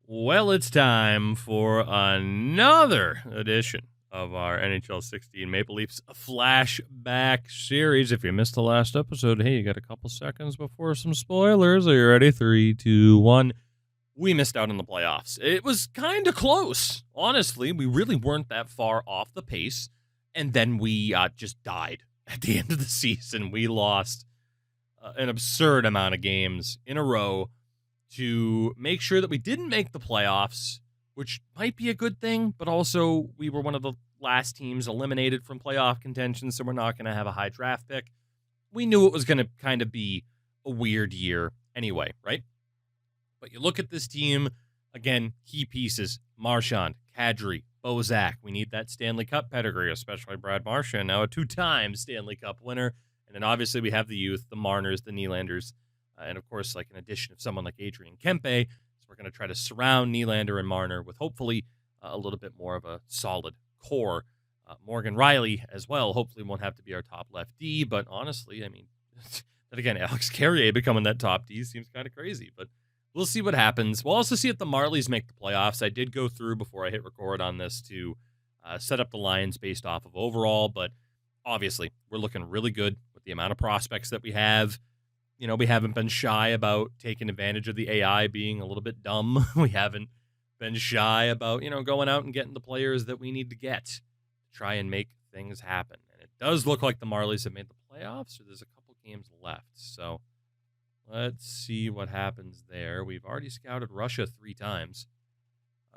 Well, it's time for another edition of our NHL 16 Maple Leafs flashback series. If you missed the last episode, hey, you got a couple seconds before some spoilers. Are you ready? 3, 2, 1. We missed out on the playoffs. It was kind of close. Honestly, we really weren't that far off the pace. And then we just died at the end of the season. We lost an absurd amount of games in a row to make sure that we didn't make the playoffs, which might be a good thing, but also we were one of the last teams eliminated from playoff contention, so we're not going to have a high draft pick. We knew it was going to kind of be a weird year anyway, right? But you look at this team, again, key pieces, Marchand, Kadri, Bozak. We need that Stanley Cup pedigree, especially Brad Marchand, now a 2-time Stanley Cup winner. And then obviously we have the youth, the Marners, the Nylanders, and, of course, like an addition of someone like Adrian Kempe. So we're going to try to surround Nylander and Marner with hopefully a little bit more of a solid core. Morgan Riley as well hopefully won't have to be our top left D. But honestly, I mean, but again, Alex Carrier becoming that top D seems kind of crazy. But we'll see what happens. We'll also see if the Marlies make the playoffs. I did go through before I hit record on this to set up the lines based off of overall. But obviously, we're looking really good with the amount of prospects that we have. You know, we haven't been shy about taking advantage of the AI being a little bit dumb. We haven't been shy about, going out and getting the players that we need to get to try and make things happen. And it does look like the Marlies have made the playoffs, or there's a couple games left. So let's see what happens there. We've already scouted Russia 3 times.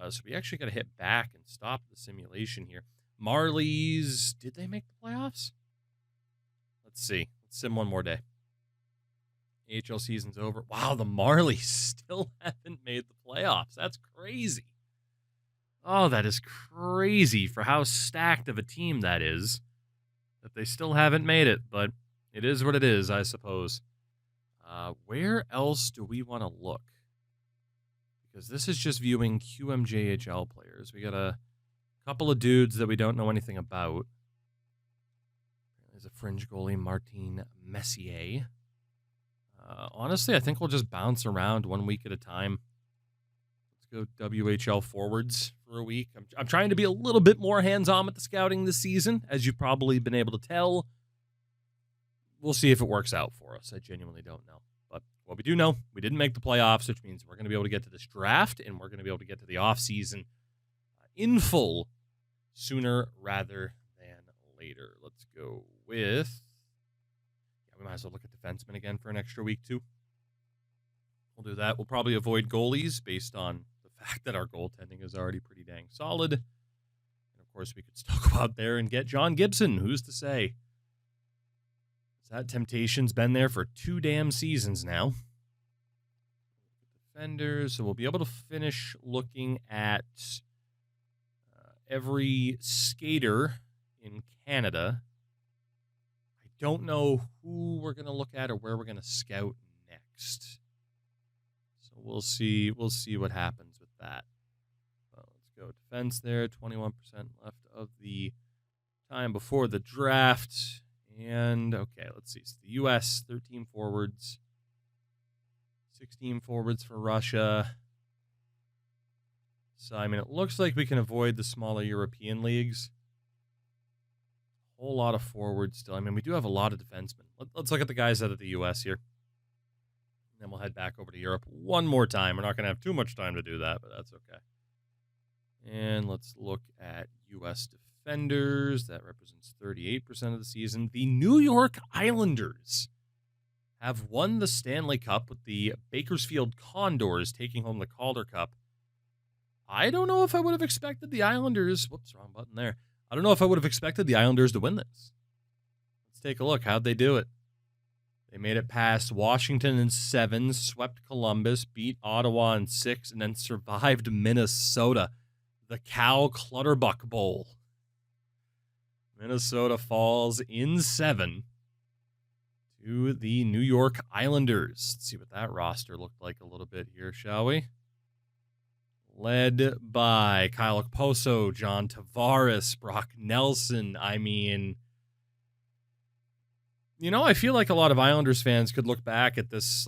So we actually got to hit back and stop the simulation here. Marlies, did they make the playoffs? Let's see. Let's sim one more day. AHL season's over. Wow, the Marlies still haven't made the playoffs. That's crazy. Oh, that is crazy for how stacked of a team that is, that they still haven't made it. But it is what it is, I suppose. Where else do we want to look? Because this is just viewing QMJHL players. We got a couple of dudes that we don't know anything about. There's a fringe goalie, Martin Messier. Honestly, I think we'll just bounce around 1 week at a time. Let's go WHL forwards for a week. I'm trying to be a little bit more hands-on with the scouting this season, as you've probably been able to tell. We'll see if it works out for us. I genuinely don't know. But what we do know, we didn't make the playoffs, which means we're going to be able to get to this draft, and we're going to be able to get to the offseason in full sooner rather than later. Let's go with... we might as well look at defensemen again for an extra week, too. We'll do that. We'll probably avoid goalies based on the fact that our goaltending is already pretty dang solid. And, of course, we could still go out there and get John Gibson. Who's to say? That temptation's been there for 2 damn seasons now. Defenders. So we'll be able to finish looking at every skater in Canada. Don't know who we're going to look at or where we're going to scout next. So we'll see what happens with that. Well, let's go defense there. 21% left of the time before the draft. And, okay, let's see. So the U.S., 13 forwards. 16 forwards for Russia. So, I mean, it looks like we can avoid the smaller European leagues. Whole lot of forwards still. I mean, we do have a lot of defensemen. Let's look at the guys out of the U.S. here. And then we'll head back over to Europe one more time. We're not going to have too much time to do that, but that's okay. And let's look at U.S. defenders. That represents 38% of the season. The New York Islanders have won the Stanley Cup with the Bakersfield Condors taking home the Calder Cup. I don't know if I would have expected the Islanders. Whoops, wrong button there. I don't know if I would have expected the Islanders to win this. Let's take a look. How'd they do it? They made it past Washington in 7, swept Columbus, beat Ottawa in 6, and then survived Minnesota. The Cal Clutterbuck Bowl. Minnesota falls in 7 to the New York Islanders. Let's see what that roster looked like a little bit here, shall we? Led by Kyle Okposo, John Tavares, Brock Nelson. I mean, I feel like a lot of Islanders fans could look back at this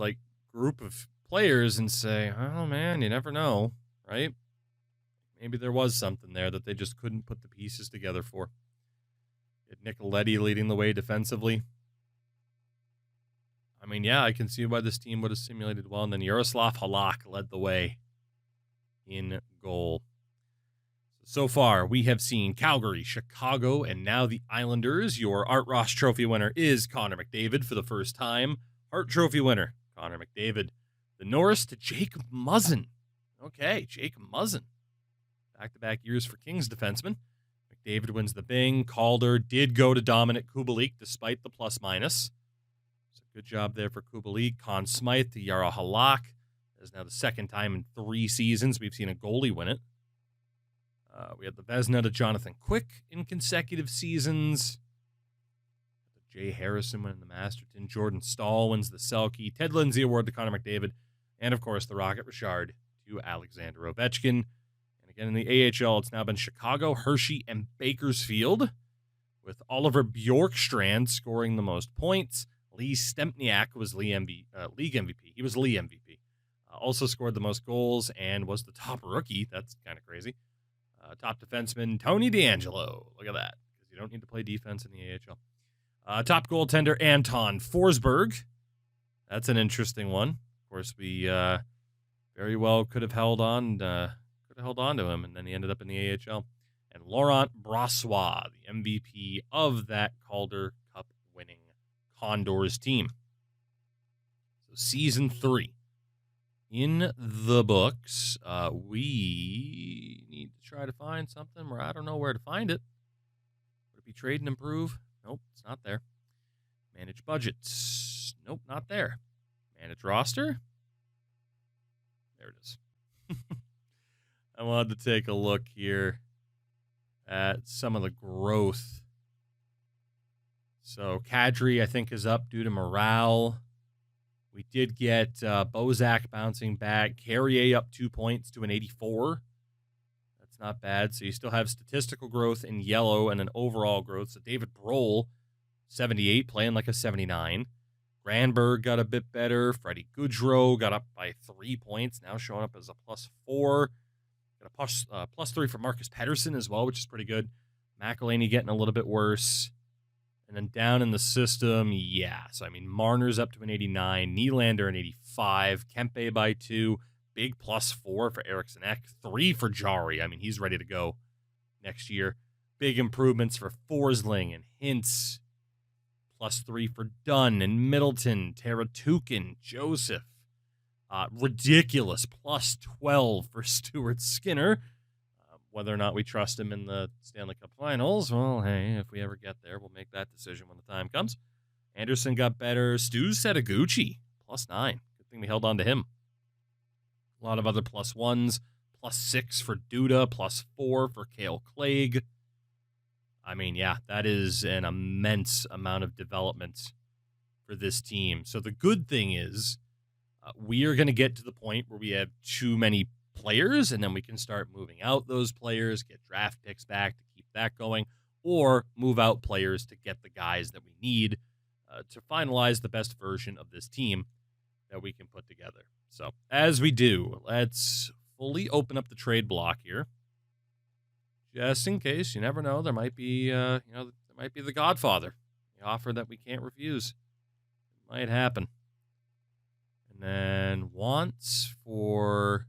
group of players and say, oh man, you never know, right? Maybe there was something there that they just couldn't put the pieces together for. Get Nicoletti leading the way defensively. I mean, yeah, I can see why this team would have simulated well. And then Yaroslav Halak led the way in goal. So far, we have seen Calgary, Chicago, and now the Islanders. Your Art Ross Trophy winner is Connor McDavid for the first time. Hart Trophy winner, Connor McDavid. The Norris to Jake Muzzin. Okay, Jake Muzzin. Back-to-back years for Kings defenseman. McDavid wins the Bing. Calder did go to Dominic Kubalik despite the plus-minus. So good job there for Kubalik. Conn Smythe to Yara Halak. That is now the second time in 3 seasons we've seen a goalie win it. We had the Vezina to Jonathan Quick in consecutive seasons. Jay Harrison winning the Masterton. Jordan Stahl wins the Selke. Ted Lindsay Award to Connor McDavid. And, of course, the Rocket Richard to Alexander Ovechkin. And again, in the AHL, it's now been Chicago, Hershey, and Bakersfield, with Oliver Bjorkstrand scoring the most points. Lee Stempniak was league MVP. He was Lee MVP. Also scored the most goals and was the top rookie. That's kind of crazy. Top defenseman, Tony DeAngelo. Look at that, because you don't need to play defense in the AHL. Top goaltender, Anton Forsberg. That's an interesting one. Of course, we very well could have held on to him, and then he ended up in the AHL. And Laurent Brossois, the MVP of that Calder Cup winning Condors team. So season 3 in the books. We need to try to find something where I don't know where to find it. Would it be trade and improve? Nope, it's not there. Manage budgets. Nope, not there. Manage roster. There it is. I wanted to take a look here at some of the growth. So Kadri, I think, is up due to morale. We did get Bozak bouncing back. Carrier up 2 points to an 84. That's not bad. So you still have statistical growth in yellow and an overall growth. So David Brohl, 78, playing like a 79. Granberg got a bit better. Freddie Goudreau got up by 3 points, now showing up as a +4. Got a +3 for Marcus Pettersson as well, which is pretty good. McElhaney getting a little bit worse. And then down in the system, yeah. So, I mean, Marner's up to an 89. Nylander an 85. Kempe by 2. Big +4 for Eriksson Ek. 3 for Jari. I mean, he's ready to go next year. Big improvements for Forsling and Hintz. +3 for Dunn and Middleton. Teratukin, Joseph. Ridiculous +12 for Stuart Skinner. Whether or not we trust him in the Stanley Cup Finals, well, hey, if we ever get there, we'll make that decision when the time comes. Anderson got better. Stu Setaguchi, +9. Good thing we held on to him. A lot of other +1s. +6 for Duda, +4 for Cale Clegg. I mean, yeah, that is an immense amount of development for this team. So the good thing is we are going to get to the point where we have too many players, and then we can start moving out those players, get draft picks back to keep that going, or move out players to get the guys that we need to finalize the best version of this team that we can put together. So as we do, let's fully open up the trade block here, just in case. You never know. There might be, there might be the Godfather, the offer that we can't refuse. It might happen. And then wants for...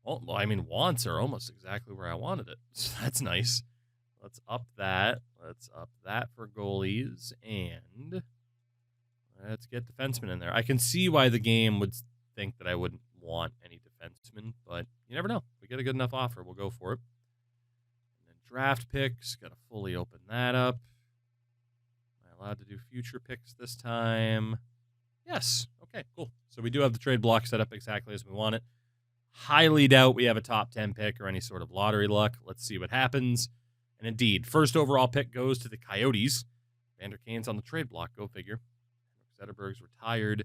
Well, I mean, wants are almost exactly where I wanted it. So that's nice. Let's up that. Let's up that for goalies. And let's get defensemen in there. I can see why the game would think that I wouldn't want any defensemen, but you never know. If we get a good enough offer, we'll go for it. And then draft picks. Got to fully open that up. Am I allowed to do future picks this time? Yes. Okay, cool. So we do have the trade block set up exactly as we want it. Highly doubt we have a top 10 pick or any sort of lottery luck. Let's see what happens. And indeed, first overall pick goes to the Coyotes. Vander Kane's on the trade block. Go figure. Zetterberg's retired.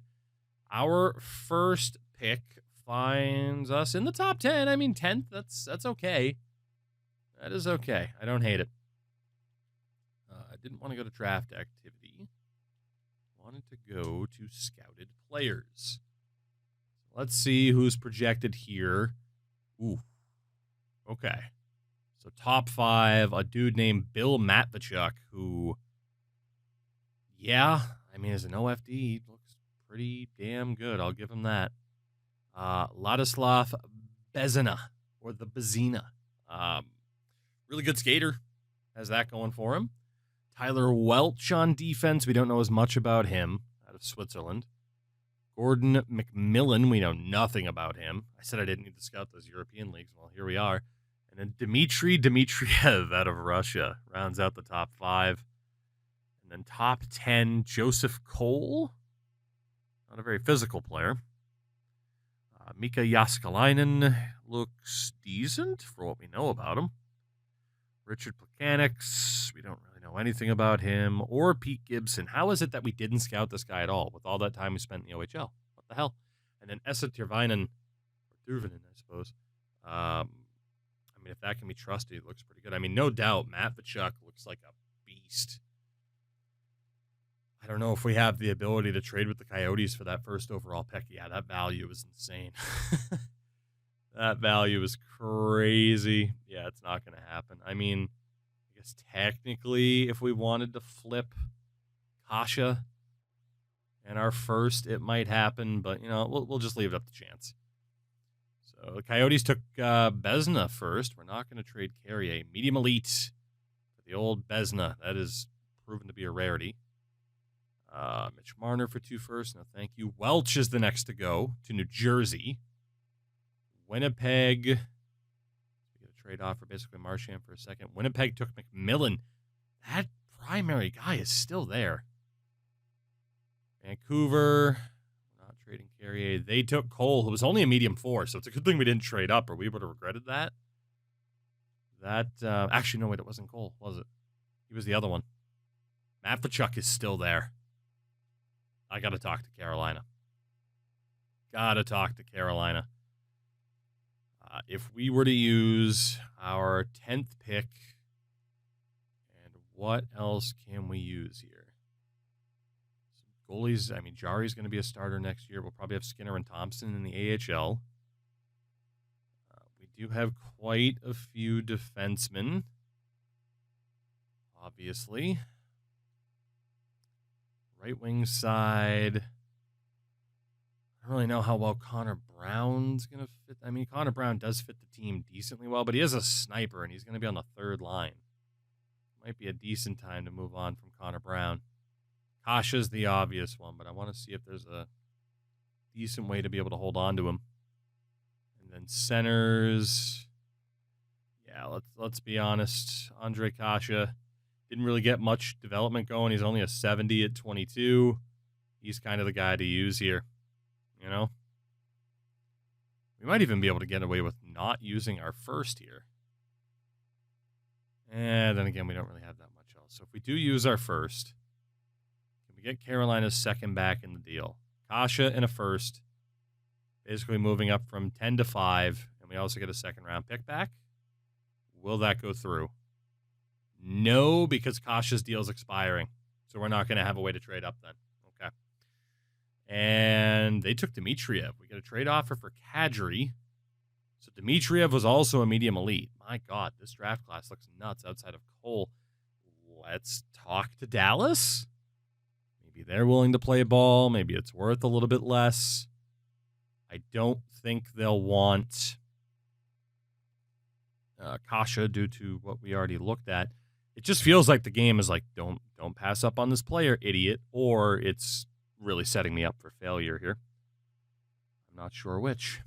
Our first pick finds us in the top 10. I mean, 10th. That's okay. That is okay. I don't hate it. I didn't want to go to draft activity. Wanted to go to scouted players. Let's see who's projected here Ooh. Okay. So top 5, a dude named Bill Matvechuk, who, yeah, I mean, as an OFD, he looks pretty damn good. I'll give him that. Ladislav Bezina, or the Bezina. Really good skater. Has that going for him. Tyler Welch on defense. We don't know as much about him, out of Switzerland. Gordon McMillan. We know nothing about him. I said I didn't need to scout those European leagues. Well, here we are. And then Dmitry Dmitriev out of Russia rounds out the top 5. And then top 10, Joseph Cole. Not a very physical player. Mika Jaskalainen looks decent for what we know about him. Richard Plekanec, we don't really know anything about him. Or Pete Gibson. How is it that we didn't scout this guy at all with all that time we spent in the OHL? What the hell? And then Esa Tervainen, or Turvinen, I suppose. I mean, if that can be trusted, it looks pretty good. I mean, no doubt, Matvechuk looks like a beast. I don't know if we have the ability to trade with the Coyotes for that first overall pick. Yeah, that value is insane. That value is crazy. Yeah, it's not going to happen. I mean, I guess technically, if we wanted to flip Kasha and our first, it might happen. But, you know, we'll just leave it up to chance. So the Coyotes took Bezna first. We're not going to trade Carrier. Medium elite for the old Bezna. That is proven to be a rarity. Mitch Marner for 2 firsts. No, thank you. Welch is the next to go to New Jersey. Winnipeg. We get a trade offer, basically Marchand for a second. Winnipeg took McMillan. That primary guy is still there. Vancouver. Not trading Carrier. They took Cole, who was only a medium 4, so it's a good thing we didn't trade up, or we would have regretted that. Actually, no, wait, it wasn't Cole, was it? He was the other one. Matvechuk is still there. I got to talk to Carolina. If we were to use our 10th pick, and what else can we use here? Some goalies, I mean, Jari's going to be a starter next year. We'll probably have Skinner and Thompson in the AHL. We do have quite a few defensemen, obviously. Right wing side. I don't really know how well Connor Brown's going to fit. I mean, Connor Brown does fit the team decently well, but he is a sniper, and he's going to be on the 3rd line. Might be a decent time to move on from Connor Brown. Kasha's the obvious one, but I want to see if there's a decent way to be able to hold on to him. And then centers. Yeah, let's be honest. Andre Kasha didn't really get much development going. He's only a 70 at 22. He's kind of the guy to use here. You know? We might even be able to get away with not using our first here. And then again, we don't really have that much else. So if we do use our first, can we get Carolina's second back in the deal? Kasha and a first, basically moving up from 10 to 5, and we also get a second-round pick back. Will that go through? No, because Kasha's deal is expiring. So we're not going to have a way to trade up then. Okay. And they took Dmitriev. We got a trade offer for Kadri. So Dmitriev was also a medium elite. My God, this draft class looks nuts outside of Cole. Let's talk to Dallas. Maybe they're willing to play ball. Maybe it's worth a little bit less. I don't think they'll want Kasha due to what we already looked at. It just feels like the game is like, don't pass up on this player, idiot, or it's really setting me up for failure here. I'm not sure which.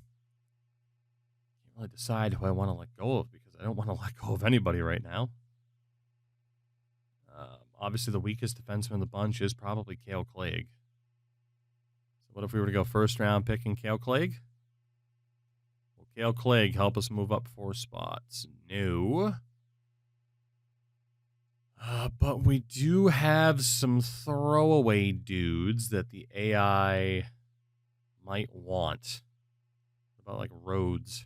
Can't really decide who I want to let go of because I don't want to let go of anybody right now. Obviously, the weakest defenseman in the bunch is probably Cale Clegg. So what if we were to go first round picking Cale Clegg? Will Cale Clegg help us move up 4 spots? No. But we do have some throwaway dudes that the AI might want. What about like Rhodes?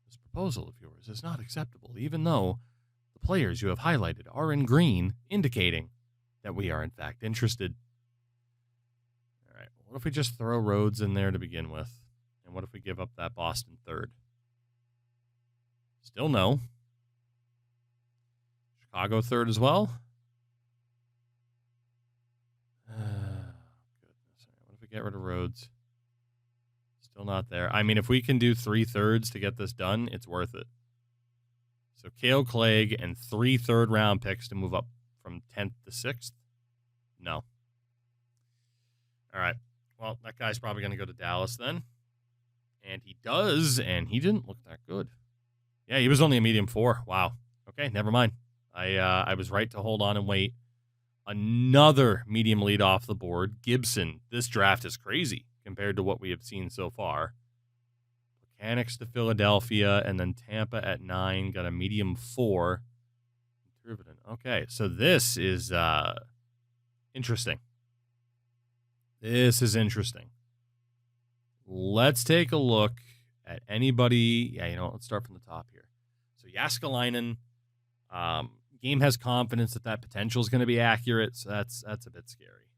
This proposal of yours is not acceptable, even though the players you have highlighted are in green, indicating that we are in fact interested. All right, what if we just throw Rhodes in there to begin with? And what if we give up that Boston third. Still no. Chicago third as well. Goodness. What if we get rid of Rhodes? Still not there. I mean, if we can do 3/3 to get this done, it's worth it. So Kale Clegg and 3 third-round picks to move up from 10th to 6th? No. All right. Well, that guy's probably going to go to Dallas then. And he does, and he didn't look that good. Yeah, he was only a medium 4. Wow. Okay, never mind. I was right to hold on and wait. Another medium lead off the board. Gibson. This draft is crazy compared to what we have seen so far. Mechanics to Philadelphia, and then Tampa at 9. Got a medium 4. Okay, so this is interesting. This is interesting. Let's take a look at anybody. Yeah, let's start from the top here. So Jaskalainen, game has confidence that potential is going to be accurate, so that's a bit scary.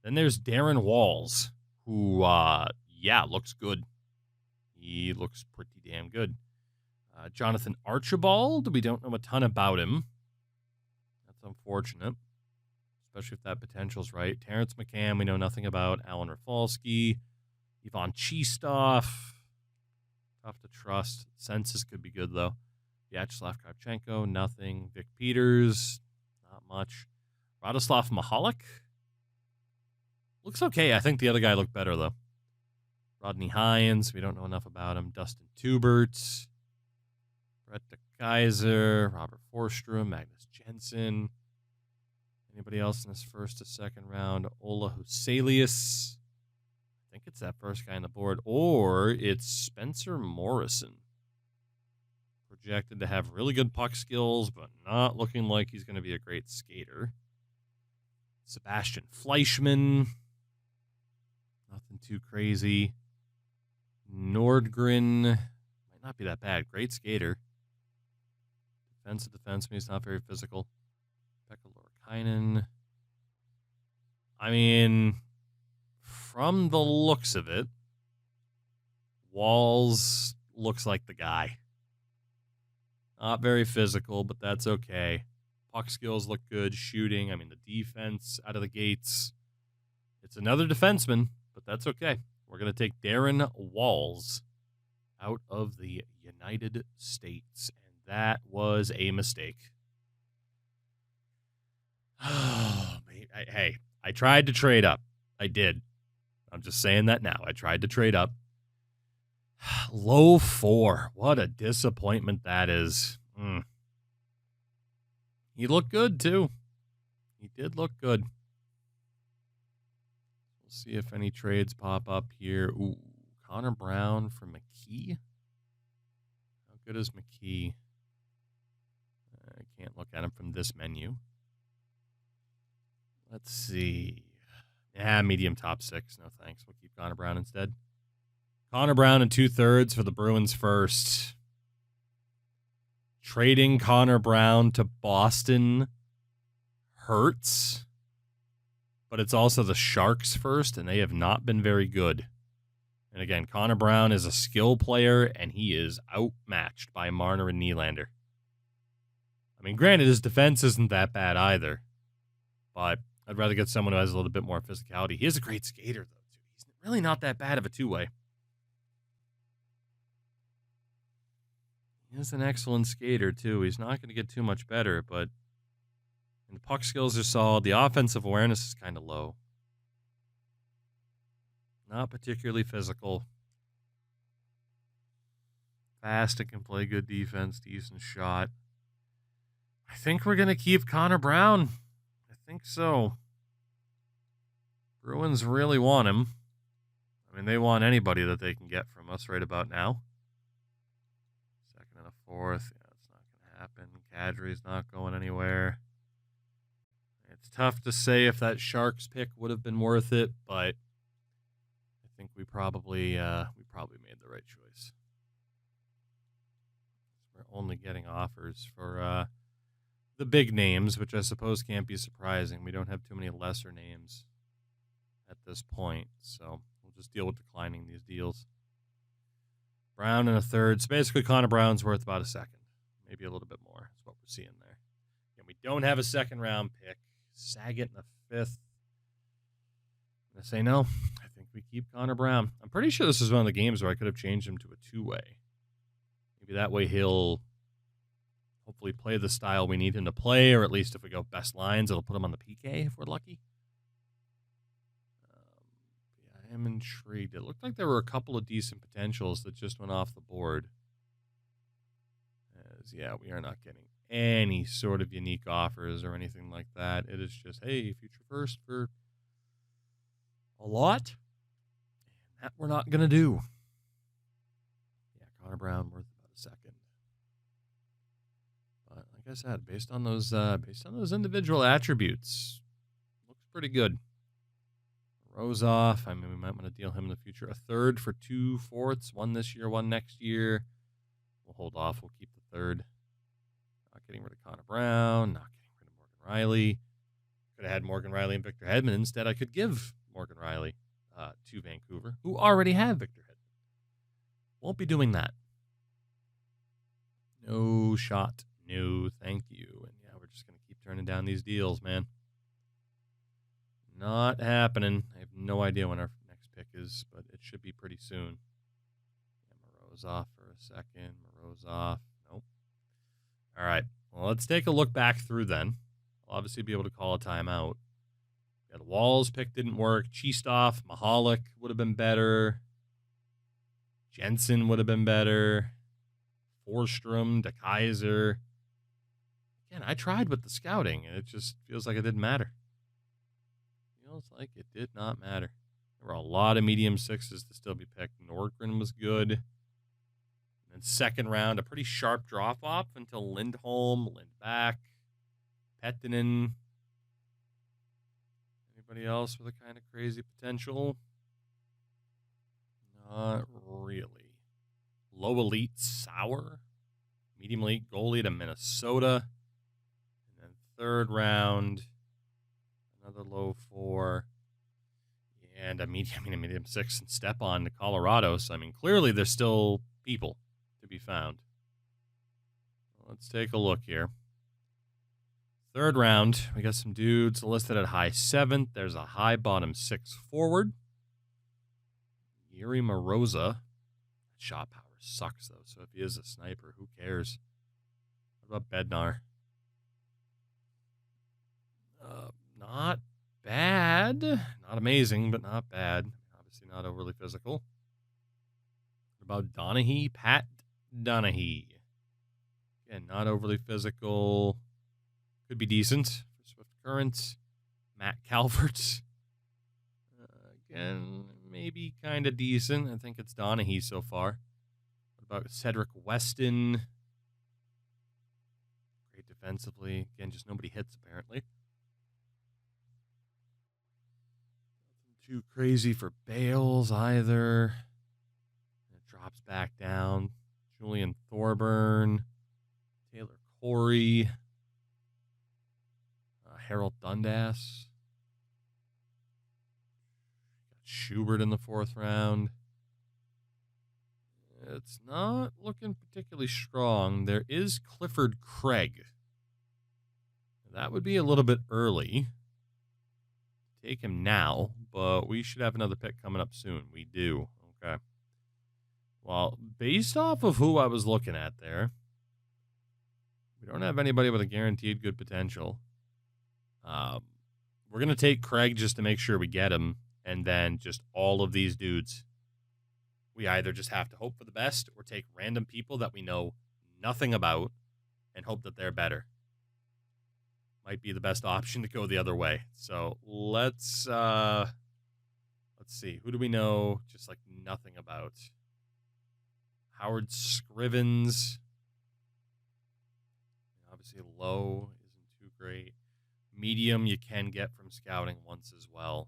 Then there's Darren Walls, who, looks good. He looks pretty damn good. Jonathan Archibald, we don't know a ton about him. That's unfortunate, especially if that potential's right. Terrence McCann, we know nothing about. Alan Rafalski, Ivan Chistov, tough to trust. Census could be good, though. Vyacheslav Kravchenko, nothing. Vic Peters, not much. Radoslav Mahalik, looks okay. I think the other guy looked better, though. Rodney Hines, we don't know enough about him. Dustin Tubert, Brett DeKaiser, Robert Forsstrom, Magnus Jensen. Anybody else in this first or second round? Ola Huselius. I think it's that first guy on the board. Or it's Spencer Morrison. Projected to have really good puck skills, but not looking like he's going to be a great skater. Sebastian Fleischman. Nothing too crazy. Nordgren. Might not be that bad. Great skater. Defensive defenseman. He's not very physical. Pekka Lorikainen. I mean, from the looks of it, Walls looks like the guy. Not very physical, but that's okay. Puck skills look good. Shooting. I mean, the defense out of the gates. It's another defenseman, but that's okay. We're going to take Darren Walls out of the United States. And that was a mistake. Oh, hey, I tried to trade up. I did. I'm just saying that now. I tried to trade up. Low 4. What a disappointment that is. He looked good, too. He did look good. We'll see if any trades pop up here. Ooh, Connor Brown for McKee. How good is McKee? I can't look at him from this menu. Let's see. Medium top 6. No thanks. We'll keep Connor Brown instead. Connor Brown and 2/3 for the Bruins first. Trading Connor Brown to Boston hurts, but it's also the Sharks first, and they have not been very good. And again, Connor Brown is a skill player, and he is outmatched by Marner and Nylander. I mean, granted, his defense isn't that bad either, but I'd rather get someone who has a little bit more physicality. He is a great skater, though, too. He's really not that bad of a two-way. He's an excellent skater, too. He's not going to get too much better, but the puck skills are solid. The offensive awareness is kind of low. Not particularly physical. Fast and can play good defense, decent shot. I think we're going to keep Connor Brown. I think so. Bruins really want him. I mean, they want anybody that they can get from us right about now. Second and a fourth. Yeah, it's not going to happen. Kadri's not going anywhere. It's tough to say if that Sharks pick would have been worth it, but I think we probably made the right choice. We're only getting offers for the big names, which I suppose can't be surprising. We don't have too many lesser names at this point, so we'll just deal with declining these deals. Brown in a third. So basically, Connor Brown's worth about a second. Maybe a little bit more. That's what we're seeing there. And we don't have a second round pick. Saget in the fifth. I'm going to say no. I think we keep Connor Brown. I'm pretty sure this is one of the games where I could have changed him to a two-way. Maybe that way he'll hopefully play the style we need him to play, or at least if we go best lines, it'll put him on the PK if we're lucky. Yeah, I am intrigued. It looked like there were a couple of decent potentials that just went off the board. Yeah, we are not getting any sort of unique offers or anything like that. It is just, hey, future first for a lot. And that we're not going to do. Yeah, Connor Brown worth about a second. But like I said, based on those individual attributes, looks pretty good. Rozov, I mean, we might want to deal him in the future. A third for 2 fourths, one this year, one next year. We'll hold off. We'll keep the third. Not getting rid of Connor Brown. Not getting rid of Morgan Riley. Could have had Morgan Riley and Victor Hedman. Instead, I could give Morgan Riley to Vancouver, who already have Victor Hedman. Won't be doing that. No shot. No, thank you. And yeah, we're just going to keep turning down these deals, man. Not happening. I have no idea when our next pick is, but it should be pretty soon. Morozov for a second. Morozov. Nope. All right. Well, let's take a look back through then. I'll obviously be able to call a timeout. Yeah, the Walls pick didn't work. Chistov, Mahalik would have been better. Jensen would have been better. Forstrom, DeKaiser. Again, I tried with the scouting, and it just feels like it didn't matter. Feels like it did not matter. There were a lot of medium sixes to still be picked. Nordgren was good. And then second round, a pretty sharp drop-off until Lindholm, Lindback, Pettinen. Anybody else with a kind of crazy potential? Not really. Low elite, Sauer. Medium elite goalie to Minnesota. And then third round, another low 4. And a medium 6 and step on to Colorado. So, I mean, clearly there's still people to be found. Let's take a look here. Third round, we got some dudes listed at high 7th. There's a high bottom 6 forward. Yuri Moroza. Shot power sucks, though. So if he is a sniper, who cares? What about Bednar? Not bad. Not amazing, but not bad. Obviously not overly physical. What about Donahue? Pat Donahue. Again, not overly physical. Could be decent for Swift Current. Matt Calvert. Again, maybe kind of decent. I think it's Donahue so far. What about Cedric Weston? Great defensively. Again, just nobody hits, apparently. Nothing too crazy for Bales either. It drops back down. Julian Thorburn. Taylor Corey. Harold Dundas. Got Schubert in the 4th round. It's not looking particularly strong. There is Clifford Craig. That would be a little bit early. Take him now, but we should have another pick coming up soon. We do. Okay. Well, based off of who I was looking at there, we don't have anybody with a guaranteed good potential. We're going to take Craig just to make sure we get him, and then just all of these dudes. We either just have to hope for the best or take random people that we know nothing about and hope that they're better. Might be the best option to go the other way. So let's see. Who do we know just like nothing about? Howard Scrivens. Obviously low isn't too great. Medium you can get from scouting once as well.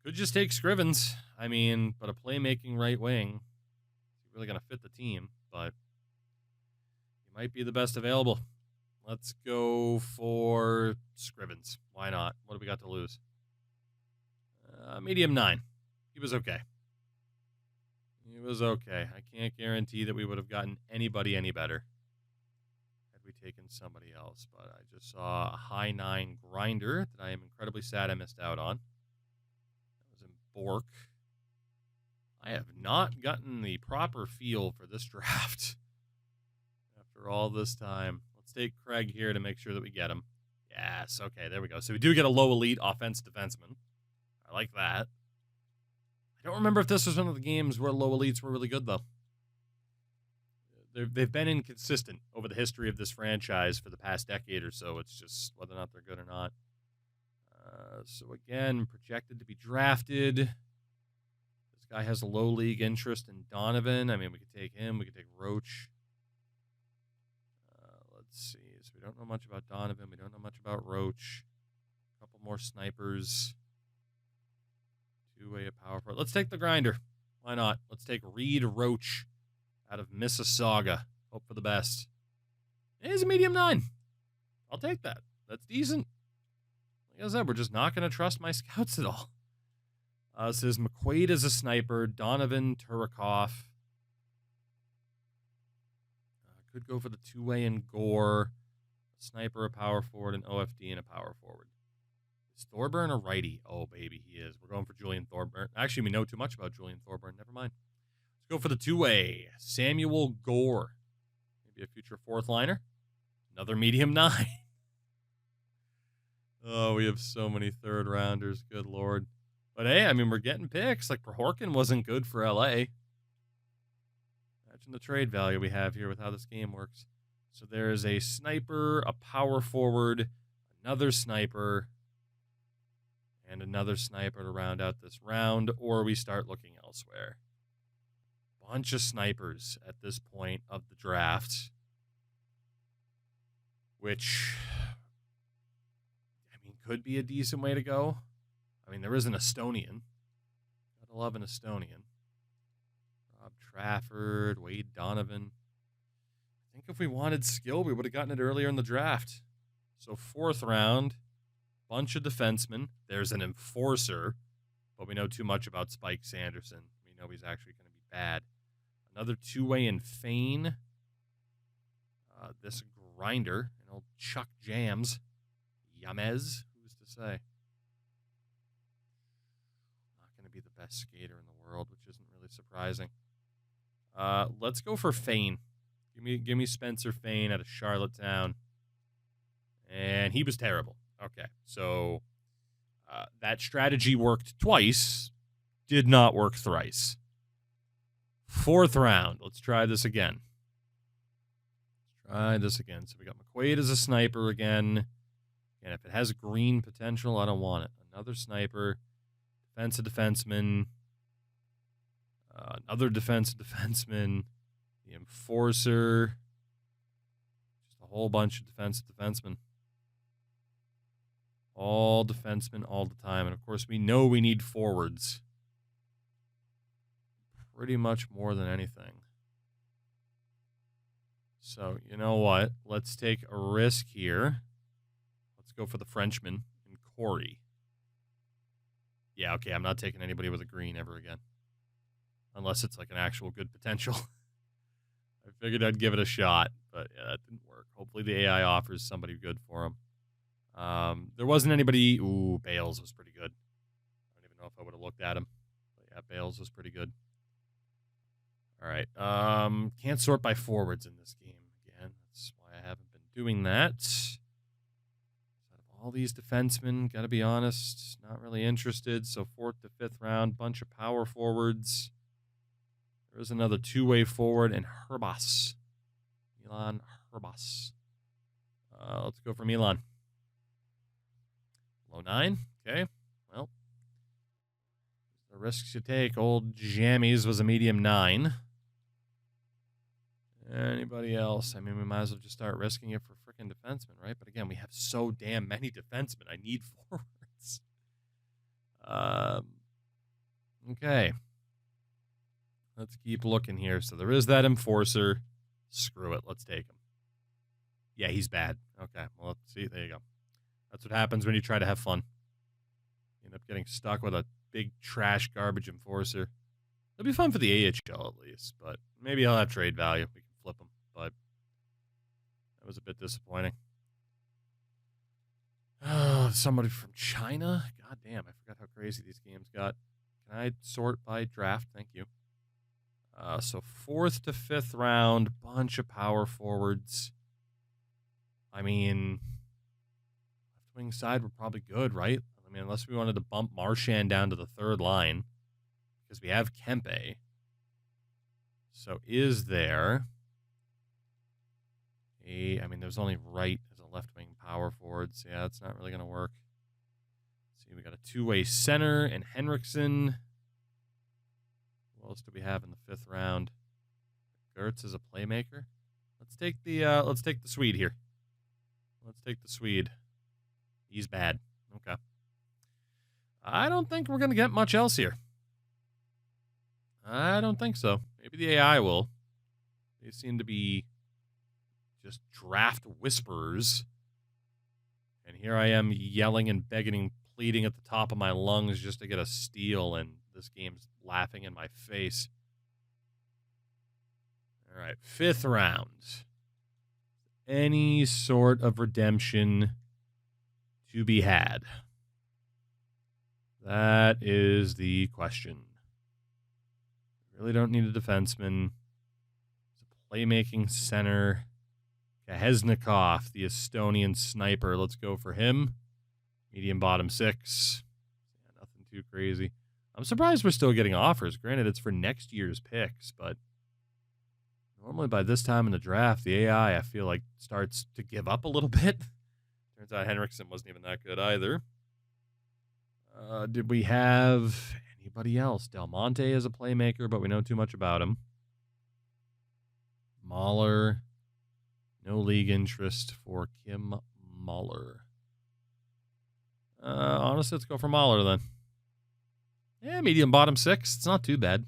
Could just take Scrivens. I mean, but a playmaking right wing. He's really going to fit the team, but he might be the best available. Let's go for Scrivens. Why not? What do we got to lose? Medium 9. He was okay. He was okay. I can't guarantee that we would have gotten anybody any better had we taken somebody else, but I just saw a high 9 grinder that I am incredibly sad I missed out on. That was in Bork. I have not gotten the proper feel for this draft after all this time. Let's take Craig here to make sure that we get him. Yes, okay, there we go. So we do get a low elite offense defenseman. I like that. I don't remember if this was one of the games where low elites were really good, though. They've been inconsistent over the history of this franchise for the past decade or so. It's just whether or not they're good or not. So again, projected to be drafted. This guy has a low league interest in Donovan. I mean, we could take him. We could take Roach. Let's see. So we don't know much about Donovan. We don't know much about Roach. A couple more snipers. Two-way power forward. Let's take the grinder. Why not? Let's take Reed Roach out of Mississauga. Hope for the best. He's a medium 9. I'll take that. That's decent. Like I said, we're just not going to trust my scouts at all. Says McQuaid is a sniper. Donovan Turikoff. Could go for the two-way and Gore. A sniper, a power forward, an OFD, and a power forward. Is Thorburn a righty? Oh, baby, he is. We're going for Julian Thorburn. Actually, we know too much about Julian Thorburn. Never mind. Let's go for the two-way. Samuel Gore. Maybe a future fourth liner. Another medium 9. Oh, we have so many third rounders. Good Lord. But hey, I mean, we're getting picks. Like, Prohorkin wasn't good for LA. Imagine the trade value we have here with how this game works. So there's a sniper, a power forward, another sniper, and another sniper to round out this round, or we start looking elsewhere. Bunch of snipers at this point of the draft, which, I mean, could be a decent way to go. I mean, there is an Estonian. Gotta love an Estonian. Rob Trafford, Wade Donovan. I think if we wanted skill, we would have gotten it earlier in the draft. So fourth round, bunch of defensemen. There's an enforcer, but we know too much about Spike Sanderson. We know he's actually going to be bad. Another two-way in Fane. This grinder, an old Chuck Jams. Yamez, who's to say? Not going to be the best skater in the world, which isn't really surprising. Let's go for Fane. Give me Spencer Fane out of Charlottetown. And he was terrible. Okay, so that strategy worked twice, did not work thrice. Fourth round, let's try this again. So we got McQuaid as a sniper again. And if it has green potential, I don't want it. Another sniper, defensive defenseman, another defensive defenseman, the enforcer, just a whole bunch of defensive defensemen. All defensemen all the time. And, of course, we know we need forwards. Pretty much more than anything. So, you know what? Let's take a risk here. Let's go for the Frenchman and Corey. Yeah, okay, I'm not taking anybody with a green ever again. Unless it's like an actual good potential. I figured I'd give it a shot, but yeah, that didn't work. Hopefully the AI offers somebody good for him. There wasn't anybody. Ooh, Bales was pretty good. I don't even know if I would have looked at him. But yeah, Bales was pretty good. All right. Can't sort by forwards in this game again. That's why I haven't been doing that. Out of all these defensemen, gotta be honest, not really interested. So 4th to 5th round, bunch of power forwards. There's another two-way forward and Herbas. Milan Herbas. Let's go for Milan. Low 9. Okay. Well, the risks you take. Old Jammies was a medium 9. Anybody else? I mean, we might as well just start risking it for freaking defensemen, right? But again, we have so damn many defensemen. I need forwards. Okay. Let's keep looking here. So there is that enforcer. Screw it. Let's take him. Yeah, he's bad. Okay. Well, let's see. There you go. That's what happens when you try to have fun. You end up getting stuck with a big trash garbage enforcer. It'll be fun for the AHL at least, but maybe he'll have trade value. We can flip him, but that was a bit disappointing. Somebody from China? God damn, I forgot how crazy these games got. Can I sort by draft? Thank you. So 4th to 5th round, bunch of power forwards. I mean, left wing side were probably good, right? I mean, unless we wanted to bump Marchand down to the 3rd line, because we have Kempe. So is there I mean, there's only Wright as a left wing power forward. So yeah, that's not really going to work. Let's see, we got a 2-way center and Henriksen. Who else do we have in the 5th round? Gertz is a playmaker. Let's take the Swede here. Let's take the Swede. He's bad. Okay. I don't think we're going to get much else here. I don't think so. Maybe the AI will. They seem to be just draft whisperers. And here I am yelling and begging and pleading at the top of my lungs just to get a steal, and this game's laughing in my face. All right, 5th round. Any sort of redemption to be had? That is the question. Really don't need a defenseman. It's a playmaking center. Kahesnikov, the Estonian sniper. Let's go for him. Medium bottom 6. Yeah, nothing too crazy. I'm surprised we're still getting offers. Granted, it's for next year's picks, but normally by this time in the draft, the AI, I feel like, starts to give up a little bit. Turns out Henriksen wasn't even that good either. Did we have anybody else? Del Monte is a playmaker, but we know too much about him. Mahler. No league interest for Kim Mahler. Honestly, let's go for Mahler then. Yeah, medium bottom 6. It's not too bad.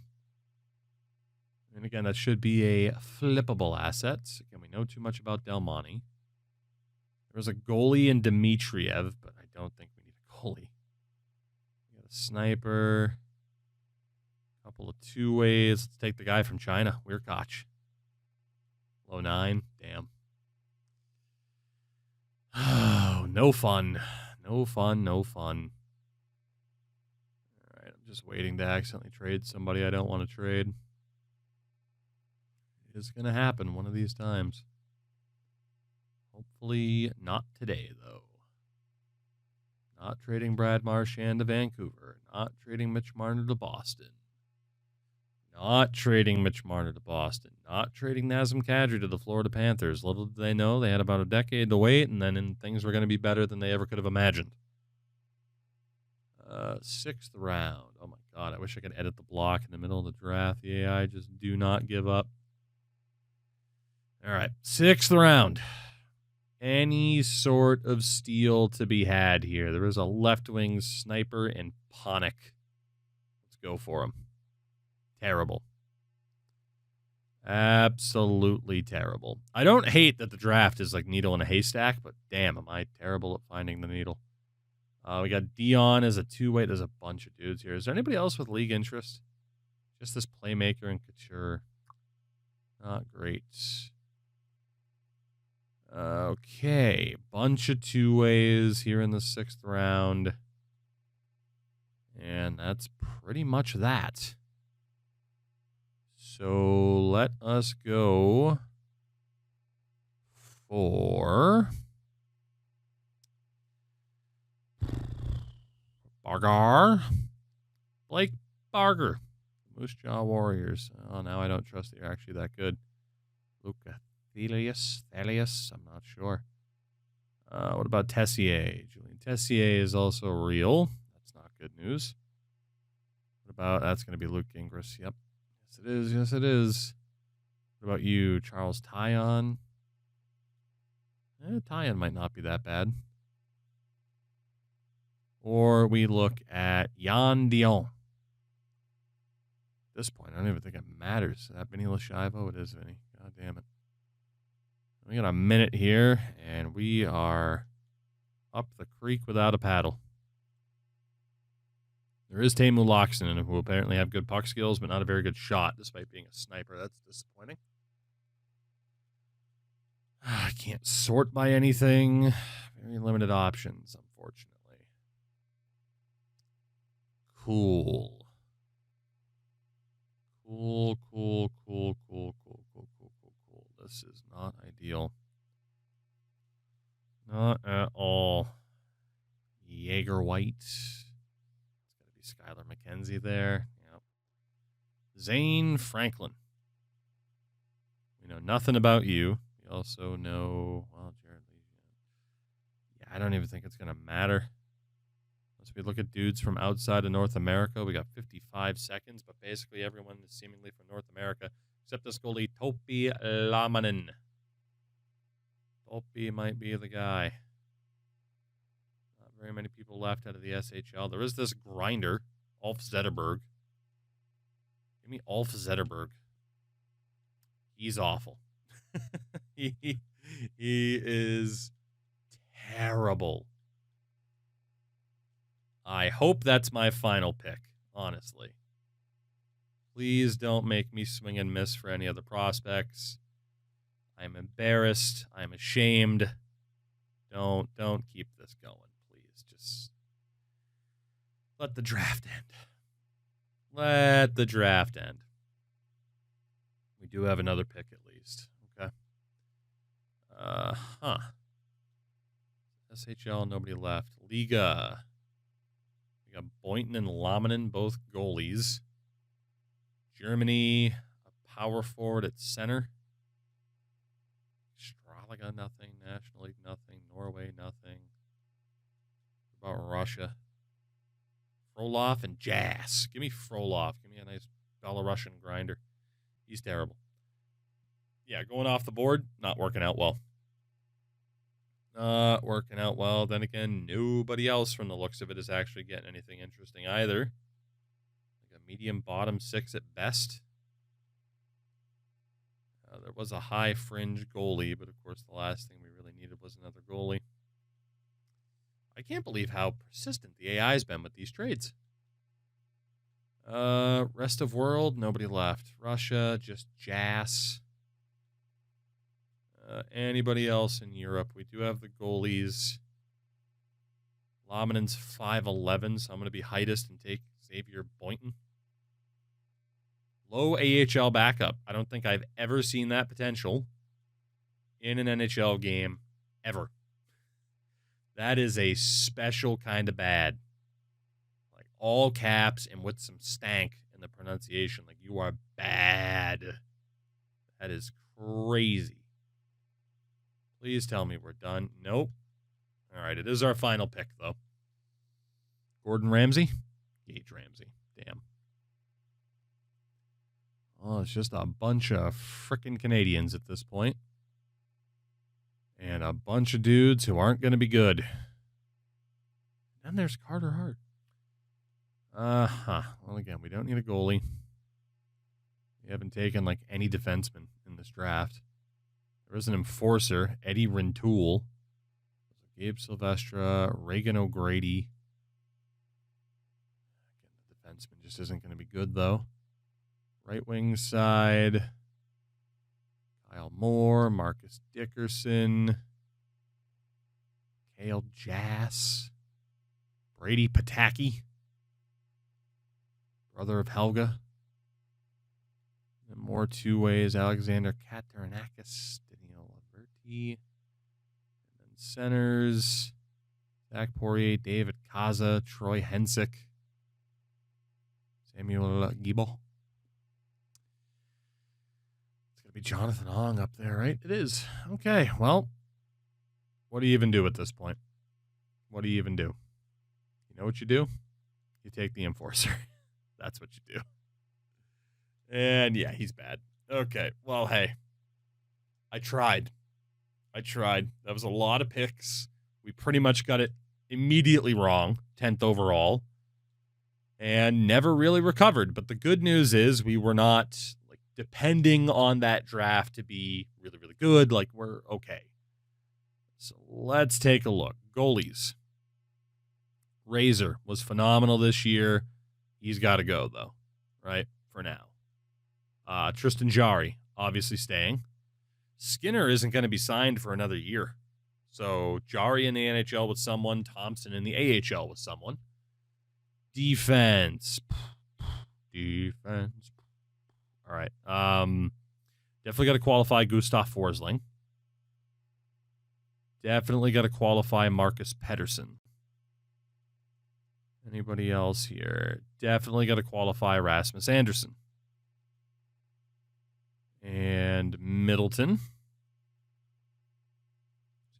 And again, that should be a flippable asset. Again, we know too much about Del Monte. There's a goalie in Dmitriev, but I don't think we need a goalie. We got a sniper. A couple of 2-ways. Let's take the guy from China, Weirkoch. Low 9. Damn. Oh, no fun. No fun, no fun. All right, I'm just waiting to accidentally trade somebody I don't want to trade. It is going to happen one of these times. Hopefully not today, though. Not trading Brad Marchand to Vancouver. Not trading Mitch Marner to Boston. Not trading Mitch Marner to Boston. Not trading Nazem Kadri to the Florida Panthers. Little did they know they had about a decade to wait, and then things were going to be better than they ever could have imagined. 6th round. Oh, my God. I wish I could edit the block in the middle of the draft. The AI just do not give up. All right. 6th round. Any sort of steal to be had here. There is a left-wing sniper in Panik. Let's go for him. Terrible. Absolutely terrible. I don't hate that the draft is like needle in a haystack, but damn, am I terrible at finding the needle. We got Dion as a 2-way. There's a bunch of dudes here. Is there anybody else with league interest? Just this playmaker and Couture. Not great. Okay. Bunch of 2-ways here in the 6th round. And that's pretty much that. So let us go for Bargar. Blake Barger. Moose Jaw Warriors. Oh, now I don't trust that you're actually that good. Luca Thelius. I'm not sure. What about Tessier? Julian Tessier is also real. That's not good news. What about, that's going to be Luke Gingras. Yep. Yes, it is. Yes, it is. What about you, Charles Tyon? Tyon might not be that bad. Or we look at Jan Dion. At this point, I don't even think it matters. Is that Vinny Lashivo? It is Vinny. God damn it. We got a minute here, and we are up the creek without a paddle. There is Teemu Laaksonen, who apparently have good puck skills, but not a very good shot, despite being a sniper. That's disappointing. I can't sort by anything. Very limited options, unfortunately. Cool. Cool. This is not ideal. Not at all. Jaeger White. It's got to be Skylar McKenzie there. Yep. Zane Franklin. We know nothing about you. We also know, well, Jared Lee. Yeah, I don't even think it's going to matter. Unless we look at dudes from outside of North America, we got 55 seconds, but basically everyone is seemingly from North America, except this goalie, Topi Lamanen. Topi might be the guy. Not very many people left out of the SHL. There is this grinder, Ulf Zetterberg. Give me Ulf Zetterberg. He's awful. he is terrible. I hope that's my final pick, honestly. Please don't make me swing and miss for any other prospects. I'm embarrassed. I'm ashamed. Don't keep this going, please. Just let the draft end. Let the draft end. We do have another pick at least. Okay. SHL, nobody left. Liga. We got Boynton and Lamanen, both goalies. Germany, a power forward at center. Stralaga, nothing. National League, nothing. Norway, nothing. What about Russia? Frolov and Jas. Give me Frolov. Give me a nice Belarusian grinder. He's terrible. Yeah, going off the board, not working out well. Not working out well. Then again, nobody else from the looks of it is actually getting anything interesting either. Like a medium bottom six at best. There was a high fringe goalie, but of course the last thing we really needed was another goalie. I can't believe how persistent the AI's been with these trades. Rest of world, nobody left. Russia, just Jas. Anybody else in Europe? We do have the goalies. Lamanen's 5'11", so I'm going to be heightest and take Xavier Boynton. Low AHL backup. I don't think I've ever seen that potential in an NHL game, ever. That is a special kind of bad. Like all caps and with some stank in the pronunciation. Like you are bad. That is crazy. Please tell me we're done. Nope. All right, it is our final pick, though. Gordon Ramsay? Gage Ramsay. Damn. Oh, it's just a bunch of frickin' Canadians at this point. And a bunch of dudes who aren't going to be good. Then there's Carter Hart. Well, again, we don't need a goalie. We haven't taken, like, any defenseman in this draft. There is an enforcer, Eddie Rintoul. Gabe Silvestre, Reagan O'Grady. Again, the defenseman just isn't going to be good, though. Right wing side, Kyle Moore, Marcus Dickerson, Kale Jass, Brady Pataki, brother of Helga. And more two ways, Alexander Katarinakis, Daniel Alberti. And then centers, Zach Poirier, David Kaza, Troy Hensick, Samuel Giebel. Be Jonathan Hong up there, right? It is. Okay, well, what do you even do at this point? What do you even do? You know what you do? You take the enforcer. That's what you do. And yeah, he's bad. Okay, well, hey, I tried. That was a lot of picks. We pretty much got it immediately wrong, 10th overall, and never really recovered. But the good news is we were not depending on that draft to be really, really good. Like, we're okay. So let's take a look. Goalies. Razor was phenomenal this year. He's got to go, though, right, for now. Tristan Jarry, obviously staying. Skinner isn't going to be signed for another year. So Jarry in the NHL with someone, Thompson in the AHL with someone. Defense. All right. Definitely got to qualify Gustav Forsling. Definitely got to qualify Marcus Pettersson. Anybody else here? Definitely got to qualify Rasmus Anderson. And Middleton.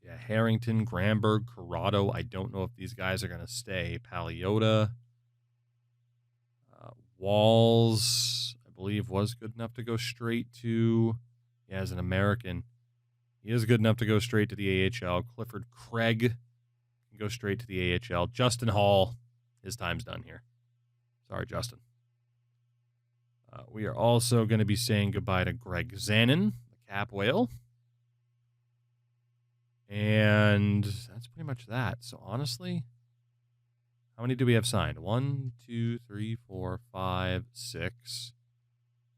Yeah, Harrington, Granberg, Corrado. I don't know if these guys are going to stay. Paliota. Walls, I believe, was good enough to go straight to, as an American. He is good enough to go straight to the AHL. Clifford Craig can go straight to the AHL. Justin Hall, his time's done here. Sorry, Justin. We are also going to be saying goodbye to Greg Zanin, the Cap Whale. And that's pretty much that. So, honestly, how many do we have signed? 1, 2, 3, 4, 5, 6.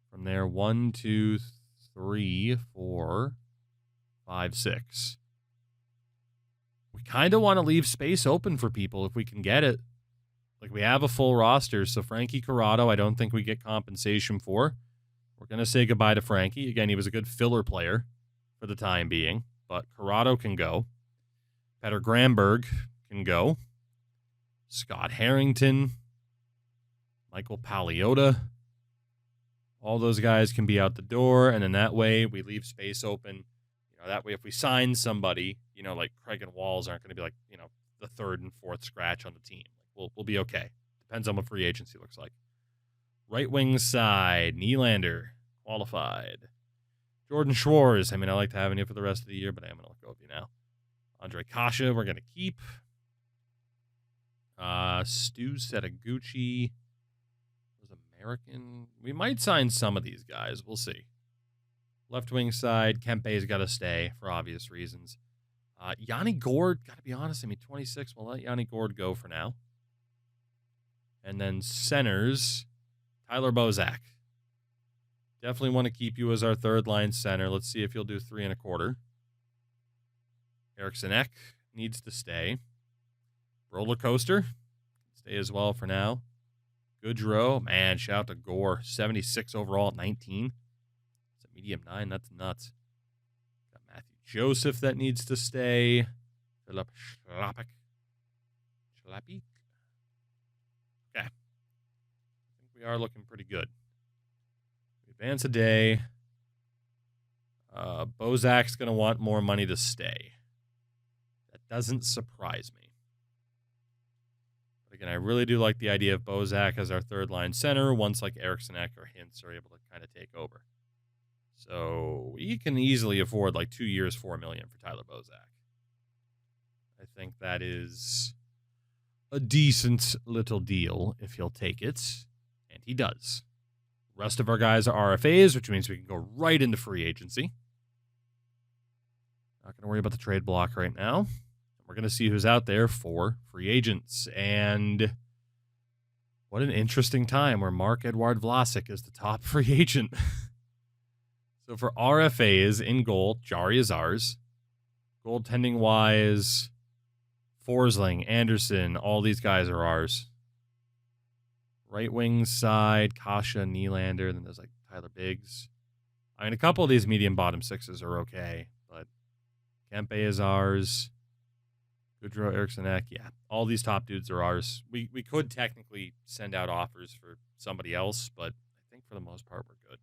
From there, 1, 2, 3, 4, 5, 6. We kind of want to leave space open for people if we can get it. Like, we have a full roster, so Frankie Corrado, I don't think we get compensation for. We're going to say goodbye to Frankie. Again, he was a good filler player for the time being, but Corrado can go. Petter Granberg can go. Scott Harrington, Michael Paliota. All those guys can be out the door, and in that way, we leave space open. That way, if we sign somebody, like Craig and Walls aren't going to be like, the third and fourth scratch on the team. We'll be okay. Depends on what free agency looks like. Right wing side, Nylander, qualified. Jordan Schwartz, I like to have you for the rest of the year, but I am going to let go of you now. Andre Kasha, we're going to keep. Stu Setaguchi was American. We might sign some of these guys. We'll see. Left wing side, Kempe's got to stay for obvious reasons. Yanni Gord, got to be honest, 26. We'll let Yanni Gord go for now. And then centers, Tyler Bozak. Definitely want to keep you as our third line center. Let's see if you'll do 3 1/4. Eriksson Ek needs to stay. Roller Coaster, stay as well for now. Goodrow, man, shout out to Gore. 76 overall at 19. It's a medium 9, that's nuts. Got Matthew Joseph that needs to stay. Philip Schlappick. Okay. I think we are looking pretty good. We advance a day. Bozak's going to want more money to stay. That doesn't surprise me. But again, I really do like the idea of Bozak as our third line center once like Eriksson Ek or Hintz are able to kind of take over. So we can easily afford like 2 years, $4 million for Tyler Bozak. I think that is a decent little deal if he'll take it, and he does. The rest of our guys are RFAs, which means we can go right into free agency. Not going to worry about the trade block right now. We're going to see who's out there for free agents. And what an interesting time where Marc-Edouard Vlasic is the top free agent. So for RFAs in goal, Jarry is ours. Goaltending-wise, Forsling, Anderson, all these guys are ours. Right wing side, Kasha, Nylander, then there's like Tyler Biggs. A couple of these medium bottom sixes are okay, but Kempe is ours. Goodrow, Eriksson Ek, yeah. All these top dudes are ours. We could technically send out offers for somebody else, but I think for the most part we're good.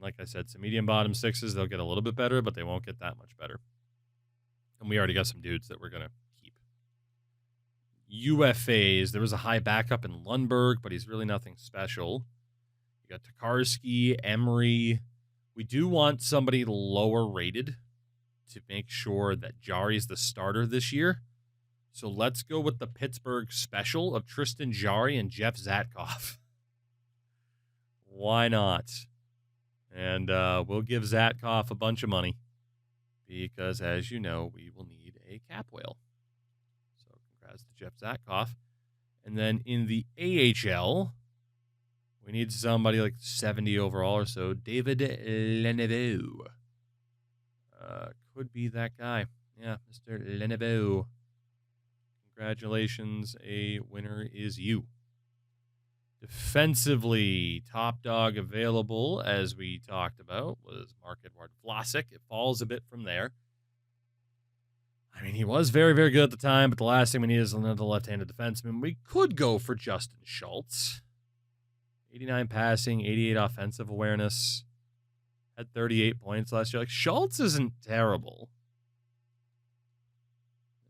Like I said, some medium bottom sixes, they'll get a little bit better, but they won't get that much better. And we already got some dudes that we're going to keep. UFAs, there was a high backup in Lundberg, but he's really nothing special. You got Tokarski, Emery. We do want somebody lower rated to make sure that Jarry's the starter this year. So let's go with the Pittsburgh special of Tristan Jarry and Jeff Zatkoff. Why not? And we'll give Zatkoff a bunch of money because, as you know, we will need a cap whale. So congrats to Jeff Zatkoff. And then in the AHL, we need somebody like 70 overall or so. David Leneveau. Could be that guy. Yeah, Mr. Leneveau. Congratulations, a winner is you. Defensively, top dog available, as we talked about, was Marc-Edouard Vlasic. It falls a bit from there. I mean, he was very, very good at the time, but the last thing we need is another left-handed defenseman. We could go for Justin Schultz. 89 passing, 88 offensive awareness. Had 38 points last year. Like, Schultz isn't terrible.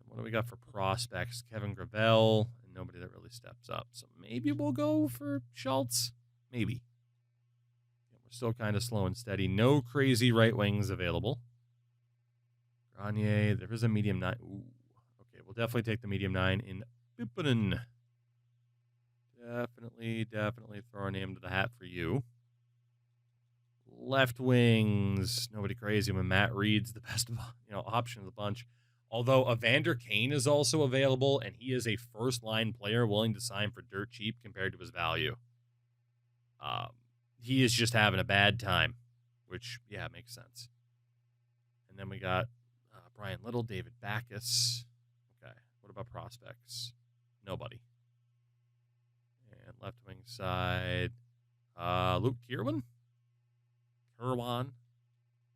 What do we got for prospects? Kevin Gravel, and nobody that really steps up. So maybe we'll go for Schultz. Maybe. Yeah, we're still kind of slow and steady. No crazy right wings available. Grenier, there is a medium 9. Ooh. Okay, we'll definitely take the medium 9 in Pippinen. Definitely throw our name to the hat for you. Left wings, nobody crazy when Matt Reed's the best option of the bunch. Although Evander Kane is also available, and he is a first-line player willing to sign for dirt cheap compared to his value. He is just having a bad time, which, yeah, makes sense. And then we got Brian Little, David Backus. Okay, what about prospects? Nobody. And left wing side, Luke Kirwan.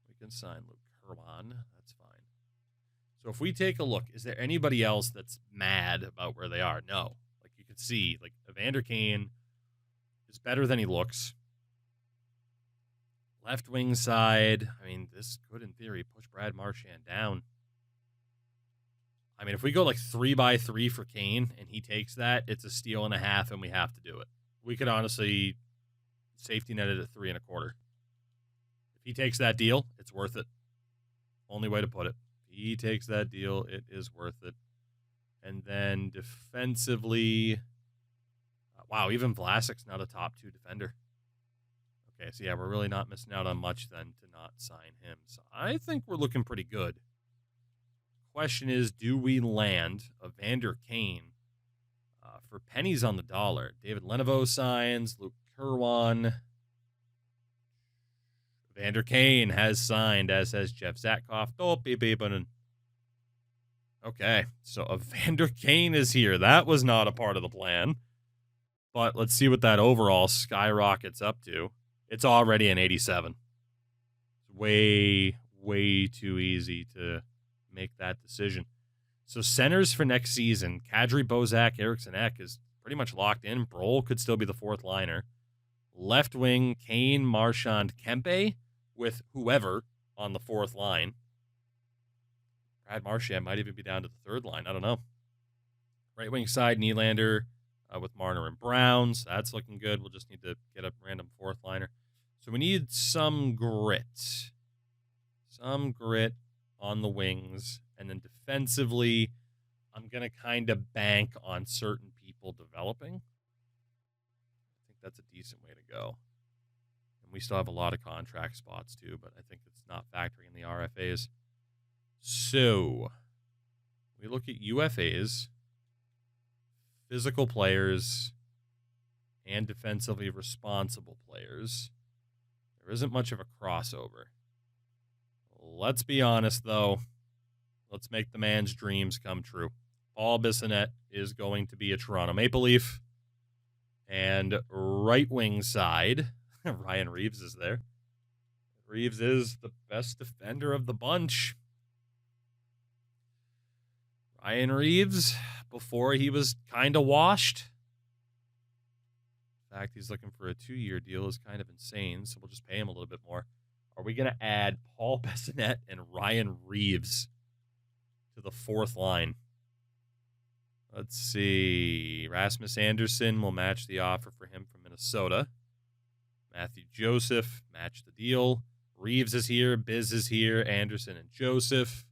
We can sign Luke Kirwan. That's fine. So if we take a look, is there anybody else that's mad about where they are? No. Like, you can see, like, Evander Kane is better than he looks. Left wing side, I mean, this could, in theory, push Brad Marchand down. I mean, if we go like 3x3 for Kane and he takes that, it's a steal and a half, and we have to do it. We could honestly safety net it at 3.25. If he takes that deal, it's worth it. Only way to put it. If he takes that deal, it is worth it. And then defensively, wow, even Vlasic's not a top 2 defender. Okay, so yeah, we're really not missing out on much then to not sign him. So I think we're looking pretty good. Question is, do we land Evander Kane for pennies on the dollar? David Leneveau signs, Luke Kirwan. Evander Kane has signed, as has Jeff Zatkoff. Okay, so Evander Kane is here. That was not a part of the plan. But let's see what that overall skyrockets up to. It's already an 87. It's way too easy to make that decision. So centers for next season, Kadri, Bozak, Eriksson Ek is pretty much locked in. Brohl could still be the 4th liner. Left wing, Kane, Marchand, Kempe with whoever on the 4th line. Brad Marchand might even be down to the 3rd line. I don't know. Right wing side, Nylander with Marner and Brown. So that's looking good. We'll just need to get a random 4th liner. So we need some grit. Some grit on the wings. And then defensively, I'm going to kind of bank on certain people developing. I think that's a decent way to go. And we still have a lot of contract spots too, but I think it's not factoring in the RFAs. So we look at UFAs, physical players, and defensively responsible players. There isn't much of a crossover. Let's be honest, though. Let's make the man's dreams come true. Paul Bissonnette is going to be a Toronto Maple Leaf. And right wing side, Ryan Reeves is there. Reeves is the best defender of the bunch. Ryan Reeves, before he was kind of washed. In fact, he's looking for a 2-year deal is kind of insane, so we'll just pay him a little bit more. Are we going to add Paul Bissonnette and Ryan Reeves to the 4th line? Let's see. Rasmus Anderson will match the offer for him from Minnesota. Matthew Joseph, match the deal. Reeves is here. Biz is here. Anderson and Joseph.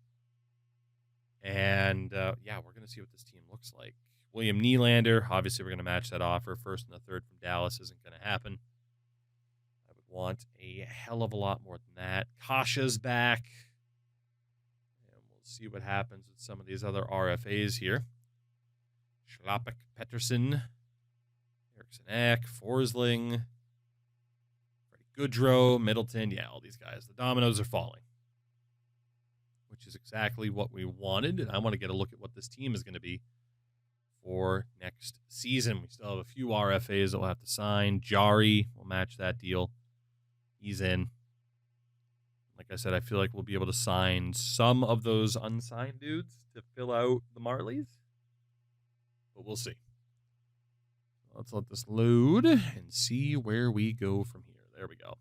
And, yeah, we're going to see what this team looks like. William Nylander, obviously we're going to match that offer. 1st and the 3rd from Dallas isn't going to happen. I would want a hell of a lot more than that. Kasha's back. And we'll see what happens with some of these other RFAs here. Schlapik, Pettersson, Eriksson Ek, Forsling, Freddie Goodrow, Middleton. Yeah, all these guys. The dominoes are falling, which is exactly what we wanted. And I want to get a look at what this team is going to be for next season. We still have a few RFAs that we'll have to sign. Jari will match that deal. He's in. Like I said, I feel like we'll be able to sign some of those unsigned dudes to fill out the Marlies. But we'll see. Let's let this load and see where we go from here. There we go.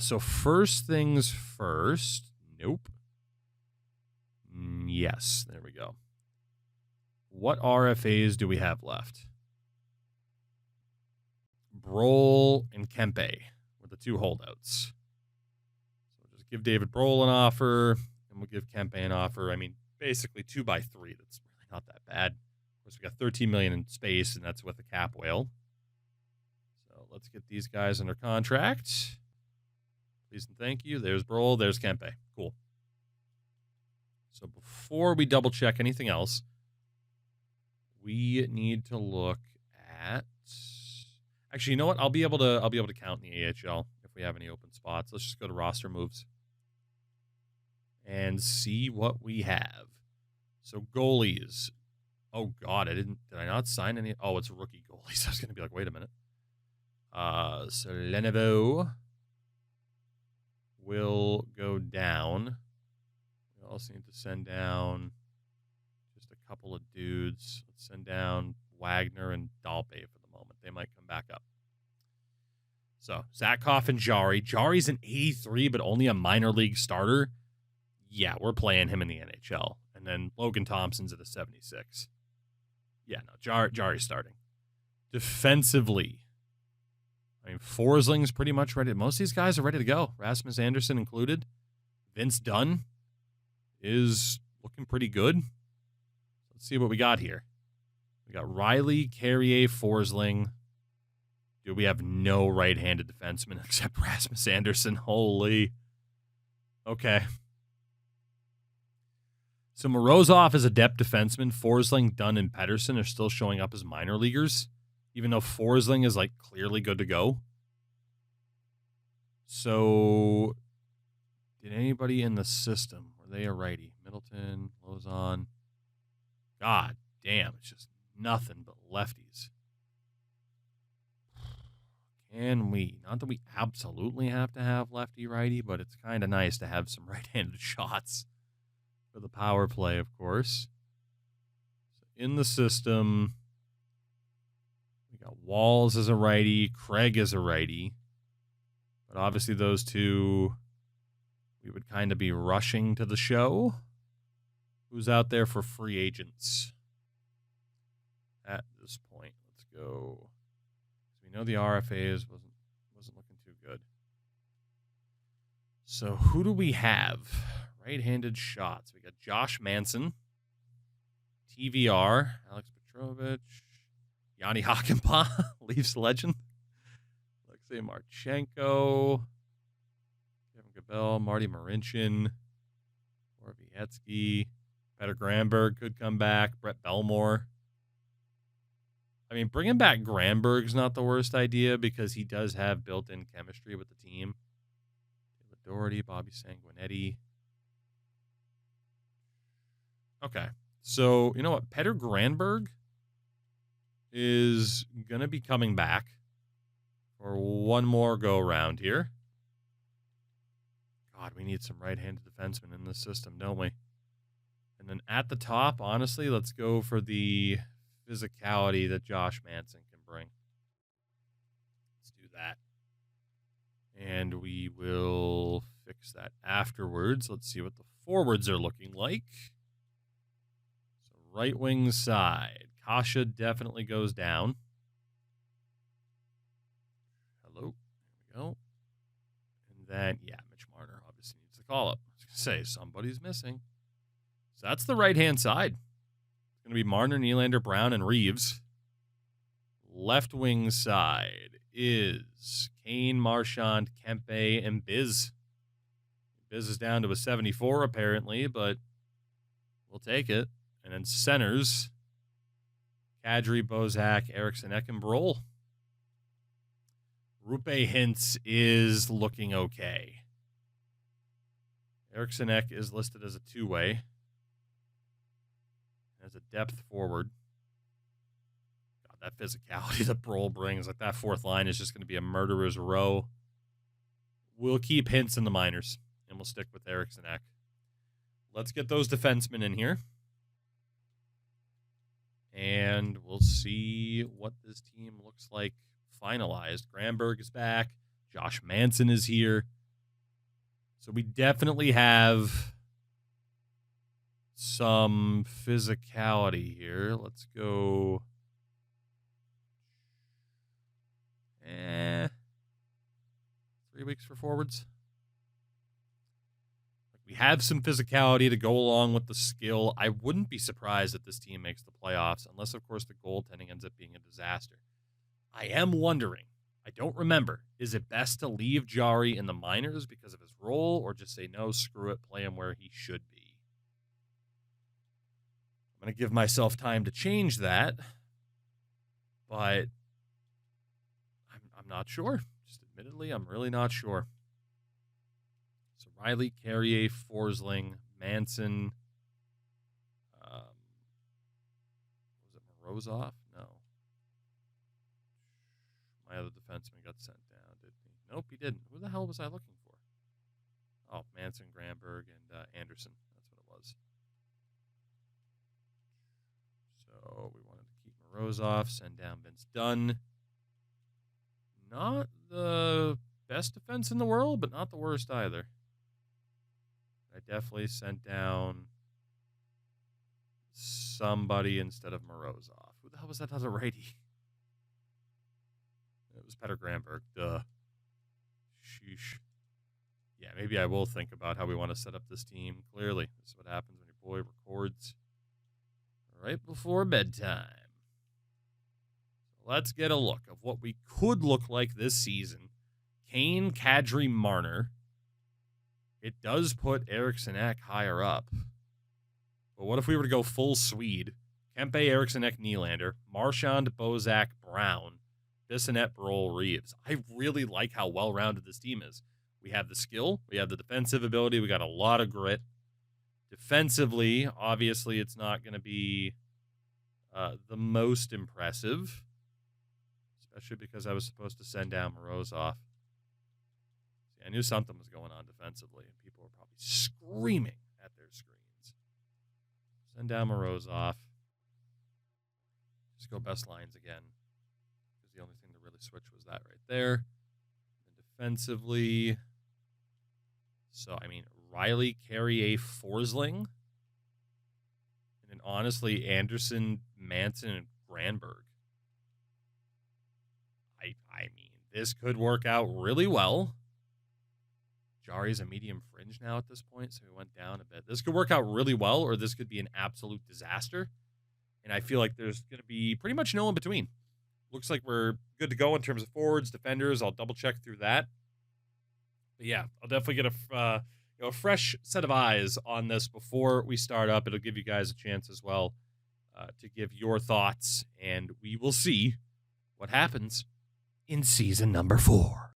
So first things first. Nope. Yes, there we go. What RFAs do we have left? Broll and Kempe were the two holdouts. So we'll just give David Broll an offer, and we'll give Kempe an offer. I mean, basically 2 by 3. That's really not that bad. Of course, we got $13 million in space, and that's with a cap whale. So let's get these guys under contract. Please and thank you. There's Broll. There's Kempe. Cool. So before we double check anything else, we need to look at. Actually, you know what? I'll be able to count in the AHL if we have any open spots. Let's just go to roster moves and see what we have. So goalies. Oh God, did I not sign any? Oh, it's rookie goalies. I was gonna be like, wait a minute. So Lenovo will go down. We also need to send down just a couple of dudes. Let's send down Wagner and Dalpe for the moment. They might come back up. So Zakhoff and Jari. Jari's an 83, but only a minor league starter. Yeah, we're playing him in the NHL. And then Logan Thompson's at a 76. Yeah, no, Jari's starting. Defensively, I mean, Forsling's pretty much ready. Most of these guys are ready to go. Rasmus Anderson included. Vince Dunn is looking pretty good. Let's see what we got here. We got Riley, Carrier, Forsling. Dude, we have no right-handed defenseman except Rasmus Anderson. Holy. Okay. So Morozov is a depth defenseman. Forsling, Dunn, and Pettersson are still showing up as minor leaguers, even though Forsling is, like, clearly good to go. So, did anybody in the system, were they a righty? Middleton, Lozon. God damn, it's just nothing but lefties. Can we? Not that we absolutely have to have lefty-righty, but it's kind of nice to have some right-handed shots for the power play, of course. So in the system, we got Walls as a righty, Craig as a righty. But obviously those two, we would kind of be rushing to the show. Who's out there for free agents at this point? Let's go. We know the RFAs wasn't looking too good. So who do we have? Right-handed shots. We got Josh Manson, TVR, Alex Petrovich, Yanni Hakanpää, Leafs legend, Alexei Marchenko, Kevin Gabel, Marty Marincin, Morawiecki, Peter Granberg could come back, Brett Belmore. I mean, bringing back Granberg's not the worst idea because he does have built-in chemistry with the team. David Doherty, Bobby Sanguinetti. Okay, so you know what? Peter Granberg is going to be coming back for one more go-around here. God, we need some right-handed defensemen in this system, don't we? And then at the top, honestly, let's go for the physicality that Josh Manson can bring. Let's do that. And we will fix that afterwards. Let's see what the forwards are looking like. So right wing side. Kasha definitely goes down. Hello. There we go. And then, yeah, Mitch Marner obviously needs the call-up. I was going to say, somebody's missing. So that's the right-hand side. Going to be Marner, Nylander, Brown, and Reeves. Left wing side is Kane, Marchand, Kempe, and Biz. Biz is down to a 74 apparently, but we'll take it. And then centers, Kadri, Bozak, Eriksson, Ek, and Broll. Rupe Hintz is looking okay. Eriksson Ek is listed as a two-way. As a depth forward. God, that physicality that Broll brings, like that fourth line is just going to be a murderer's row. We'll keep Hintz in the minors, and we'll stick with Eriksson Ek. Let's get those defensemen in here. And we'll see what this team looks like finalized. Granberg is back. Josh Manson is here. So we definitely have some physicality here. Let's go. 3 weeks for forwards. We have some physicality to go along with the skill. I wouldn't be surprised if this team makes the playoffs, unless, of course, the goaltending ends up being a disaster. I am wondering, I don't remember, is it best to leave Jari in the minors because of his role, or just say, no, screw it, play him where he should be? I'm going to give myself time to change that, but I'm not sure. Just admittedly, I'm really not sure. So Riley, Carrier, Forsling, Manson. Was it Morozov? No. My other defenseman got sent down, didn't he? Nope, he didn't. Who the hell was I looking for? Oh, Manson, Granberg, and Anderson. That's what it was. So we wanted to keep Morozov, send down Vince Dunn. Not the best defense in the world, but not the worst either. I definitely sent down somebody instead of Morozov. Who the hell was that other righty? It was Peter Granberg. Duh. Sheesh. Yeah, maybe I will think about how we want to set up this team. Clearly, this is what happens when your boy records right before bedtime. Let's get a look of what we could look like this season. Kane, Kadri, Marner. It does put Eriksson Ek higher up. But what if we were to go full Swede? Kempe, Eriksson Ek, Nylander, Marchand, Bozak, Brown, Bissonnette, Broll, Reeves. I really like how well-rounded this team is. We have the skill. We have the defensive ability. We got a lot of grit. Defensively, obviously, it's not going to be the most impressive. Especially because I was supposed to send down Morozov. See, I knew something was going on defensively, and people were probably screaming at their screens. Send down Morozov. Just go best lines again. Because the only thing to really switch was that right there. And defensively. So, I mean, Riley, Carrier, Forsling. And then, honestly, Anderson, Manson, and Granberg. I mean, this could work out really well. Jari's a medium fringe now at this point, so he went down a bit. This could work out really well, or this could be an absolute disaster. And I feel like there's going to be pretty much no in between. Looks like we're good to go in terms of forwards, defenders. I'll double-check through that. But yeah, I'll definitely get a fresh set of eyes on this before we start up. It'll give you guys a chance as well to give your thoughts, and we will see what happens in season number 4.